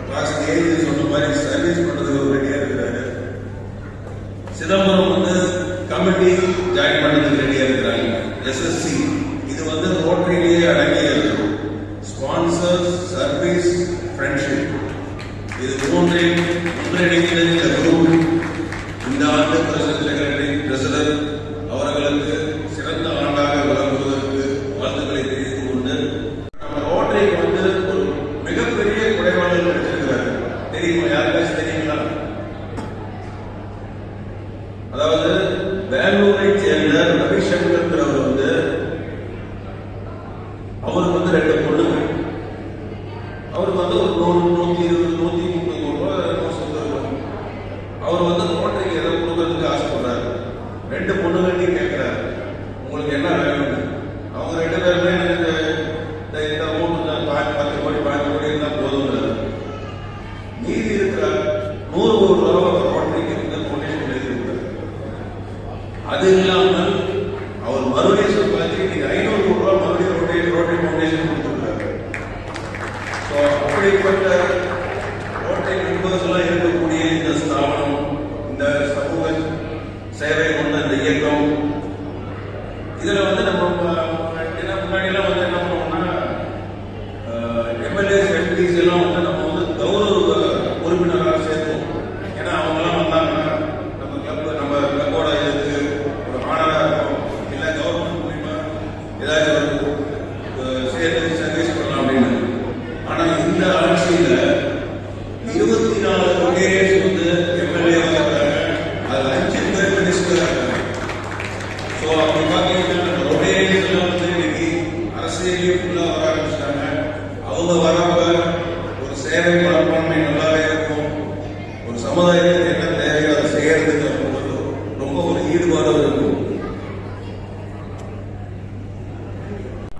Speaker 12: கிளாஸ் ஏஜ் சொன்ன மாதிரி சர்வீஸ் பண்ணுறதுக்கு ரெடியாக இருக்கிறாரு. சிதம்பரம் வந்து கமிட்டி ஜாயின் பண்ணுறதுக்கு ரெடியாக இருக்கிறாங்க. SSC இது வந்து ரோட்டரியிலேயே அடங்கியது. ஸ்பான்சர், சர்வீஸ், ஃப்ரெண்ட்ஷிப் இது ஒன்றிணைக்கிறது இந்த குரூப். இந்த ஆண்டு பிரசிடென்ட், செக்ரட்டரி, பிரசிடென்ட் அவர்களுக்கு சிறந்த ஆண்டாக விளங்குவதற்கு வாழ்த்துக்களை தெரிவித்துக் கொண்டு நம்ம ரோட்டரிக்கு வந்து ஒரு மிகப்பெரிய குறைபாடுகள் கிடைச்சிருக்கிறார். தெரியுமா? யாருக்காச்சும் தெரியுங்களா? அதாவது பெங்களூரை சேர்ந்த ரவிசங்கர் வந்து அவருக்கு வந்து 2 பொண்ணுங்க. அவருக்கு வந்து ஒரு 120-130 ரூபாய். அவர் வந்து ரோட்டரிக்கு எதை கொடுக்கறதுக்கு ஆசைப்படுறாரு. 2 பொண்ணுங்க கேட்கிறாரு, உங்களுக்கு என்ன வேணும்? அவங்க 2 பேருமே இந்த அமௌண்ட் 10 கோடி 5 கோடி இருந்தால் போதுங்கிறாரு. மீதி இருக்கிற 100 ரூபாய் ரோட்டரிக்கு வந்து டொனேஷன் எழுதியிருக்கிறார். அது இல்லாமல் அவர் மறுபடியும் சொல்லி நீங்க 500 ரூபாய் மறுபடியும் ரோட்டரி ஃபவுண்டேஷன் கொடுத்துருக்காரு. ஸோ அப்படிப்பட்ட ரோட்டரி மெம்பர்ஸ் எல்லாம் இருக்கக்கூடிய இந்த ஸ்தாபனம், இந்த சமூக சேவை கொண்ட இந்த இயக்கம், இதுல வந்து நம்ம முன்னாடியெல்லாம் வந்து என்ன பண்ணுவோம்னா MLAs, MPs எல்லாம் வந்து நம்ம வந்து கௌரவ உறுப்பினராக சேர்த்தோம். ஏன்னா அவங்கெல்லாம் வந்தாங்கன்னா நம்ம கிளப்போட இதுக்கு ஒரு ஆனரா இருக்கும், இல்லை கவர்மெண்ட் மூலியமா ஏதாச்சும் சேர்த்து சர்வீஸ் பண்ணலாம் அப்படின்னு. ஆனா இந்த ஆட்சியில 24 ரொட்டேரியன்ஸ் வந்து MLA இருக்காங்க, அது 5 பேர் மினிஸ்டர் இருக்காங்க. ஸோ அப்படி பார்த்தீங்கன்னா நம்ம ரொட்டேரியன்ஸ் எல்லாம் வந்து இன்னைக்கு அரசியலையும் ஃபுல்லா வர ஆரம்பிச்சிட்டாங்க. அவங்க வரப்ப ஒரு சேவை மனப்பான்மை நல்லாவே இருக்கும். ஒரு சமுதாயத்துக்கு என்ன தேவையோ அதை செய்யறதுக்கு ரொம்ப ஒரு ஈடுபாடு இருக்கும்.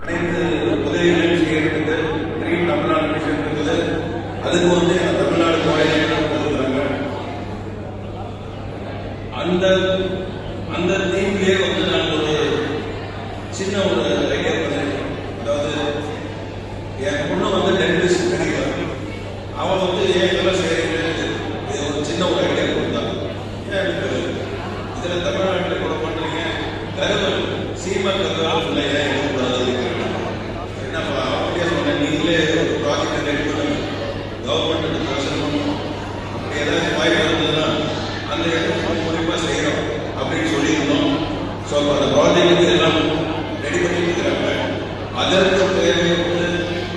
Speaker 12: அனைத்து உதவிகளையும் செய்யறதுக்கு ட்ரீம் தமிழ்நாடு மிஷன் இருக்குது. அதுக்கு வந்து தமிழ்நாடு கோஆர்டினேட்டர் கொடுக்குறாங்க. அந்த தீம்லயே வந்து நாங்கள் ஒரு சின்ன ஒரு ஐடியா பண்ணிருக்கோம். அதாவது என் பொண்ணு வந்து டென்டிஸ்ட் கிடைக்கிறாங்க. அவன் வந்து ஏன் இதெல்லாம் செய்யறீங்க, இது ஒரு சின்ன ஒரு ஐடியா கொடுத்தா, ஏன் எனக்கு இதில் தமிழ்நாட்டில் கூட பண்ணுறீங்க, கருவல் சீமா கருவல் இல்லையா இருக்கக்கூடாது. என்னப்பா அப்படியே சொன்னேன், நீங்களே ஒரு ப்ராஜெக்ட் ரெடி பண்ணி கவர்மெண்ட் ப்ரெஷர் பண்ணணும், அப்படி ஏதாவது வாய்ப்பு இருந்ததுன்னா அந்த இடத்துல மூலியமாக செய்கிறோம் அப்படின்னு சொல்லியிருந்தோம். ஸோ அப்போ அந்த ப்ராஜெக்ட் எல்லாம் ரெடி பண்ணிட்டு இருக்கிறாங்க. அதற்கு தேவை வந்து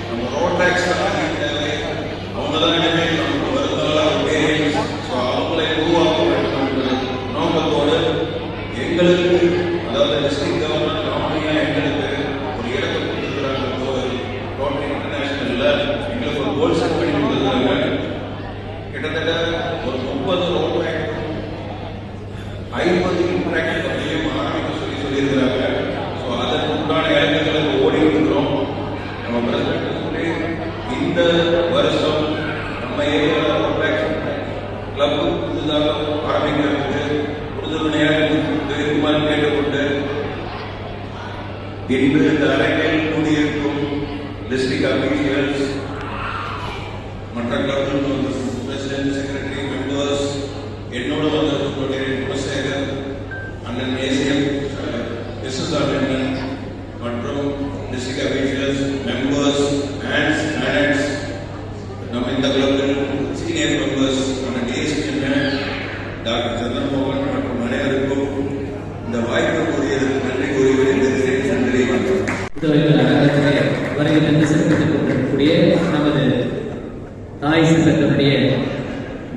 Speaker 12: நம்ம ரோட் டேக்ஸ் தேவை, அவங்க தான் நமக்கு வருதெல்லாம் வேரியன்ஸ். ஸோ அவங்களை உருவாக்க வேண்டும் என்ற நோக்கத்தோடு எங்களுக்கு, அதாவது டிஸ்ட்ரிக்ட் கவர்மெண்ட் கம்பெனியாக எங்களுக்கு ஒரு இடத்தை கொடுத்துருக்குறாங்க. ரோட்டரி இன்டர்நேஷனலில் எங்களுக்கு ஒரு கோல் செட் பண்ணி கொடுத்துருக்காங்க. கிட்டத்தட்ட ஒரு 30 ரோட் டேக் 50 இன்ட்ராக்ட் கம்பெனியும் ஆரம்பிக்க சொல்லியிருக்கிறாங்க. ஸோ அதற்கு உண்டான இலக்குகளுக்கு ஓடி இருக்கிறோம். நம்ம பிரசிடென்ட் சொல்லி இந்த வருஷம் நம்ம ஏரியாவில் ரோட் டேக் கிளப் புதுதாக ஆரம்பிக்கிறதுக்கு உறுதுணையாக இருக்குமாறு கேட்டுக்கொண்டு இன்று இந்த அரங்கில் கூடியிருக்கும் டிஸ்ட்ரிக்ட் அபிஷியல்ஸ், மற்ற கிளப் பிரசிடென்ட், செக்ரட்டரி, மெம்பர்ஸ், என்னோட வந்து குணசேகர் அண்ணன் ஏசிஎம் எஸ்எஸ்ஆர் மற்றும் district officials, members and standards, நம்ம இந்த கிளப்பில் சீனியர் மெம்பர்ஸ் அண்ணன் டிஎஸ்பி அண்ணன் டாக்டர் சந்திரமோகன் மற்றும் அனைவருக்கும் இந்த வாய்ப்பு கூறியதற்கு நன்றி கூறி விடைபெறுகிறேன். நன்றி, வணக்கம்.
Speaker 2: வருகை தந்து சிறப்பித்துக் கொண்டிருக்கக்கூடிய நமது தாய் சங்கத்தினுடைய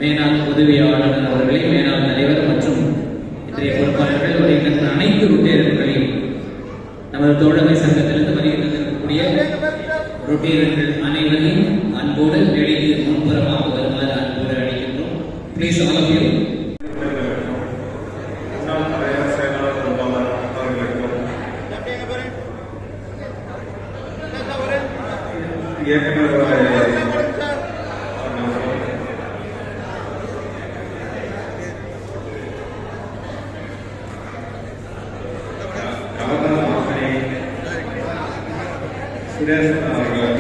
Speaker 2: மேனாள் உதவியாளர் அவர்களே, மேனாள் தலைவர் மற்றும் இன்றைய பொறுப்பாளர்கள், வருகின்ற அனைத்து ரொட்டேரியர்களையும், நமது தோழமை சங்கத்திலிருந்து வருகை தந்திருக்கக்கூடிய ரொட்டேரியர்கள் அனைவரையும் அன்போடு வெளியே முன்புறமாக வருமாறு அன்போடு அழைக்கின்றோம். Please all of you.
Speaker 9: Suresh அவர்கள்